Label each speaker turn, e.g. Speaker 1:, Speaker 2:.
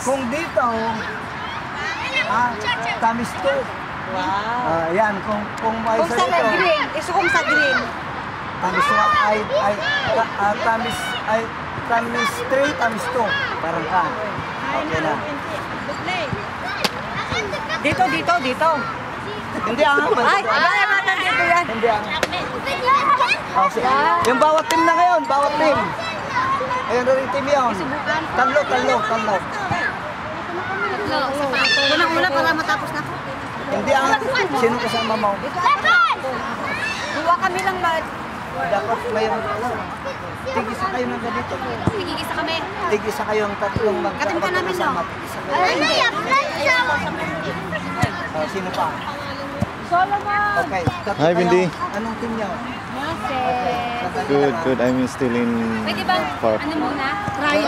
Speaker 1: kung dito, tamis 2.
Speaker 2: Wow.
Speaker 1: Yan, kung may
Speaker 2: Kung sa green, kung sa green.
Speaker 1: Tamis 1 tamis 3, tamis 2. Parang ka. Okay na.
Speaker 2: Dito.
Speaker 1: Hindi ang
Speaker 2: Ay, mata dito yan.
Speaker 1: Hindi ang. Yung bawat team na ngayon, bawat team. Ayun rin team yun. Tanlo.
Speaker 2: Unang-una para matapos na ako.
Speaker 1: Hindi ang. Sino kasama mo?
Speaker 2: Dua kami lang ba?
Speaker 1: Dapat mayroon. Tigisa kayo ng ganito.
Speaker 2: Tigigisa kami.
Speaker 1: Tigisa kayo ang tatlong
Speaker 2: Katim ka namin, no?
Speaker 1: Sino pa?
Speaker 2: Solomon!
Speaker 1: Okay.
Speaker 3: Hi, Bindi.
Speaker 1: Anong team niyo?
Speaker 3: Good. I'm still in
Speaker 2: Pwede ba?
Speaker 3: park.
Speaker 2: Ano muna? Try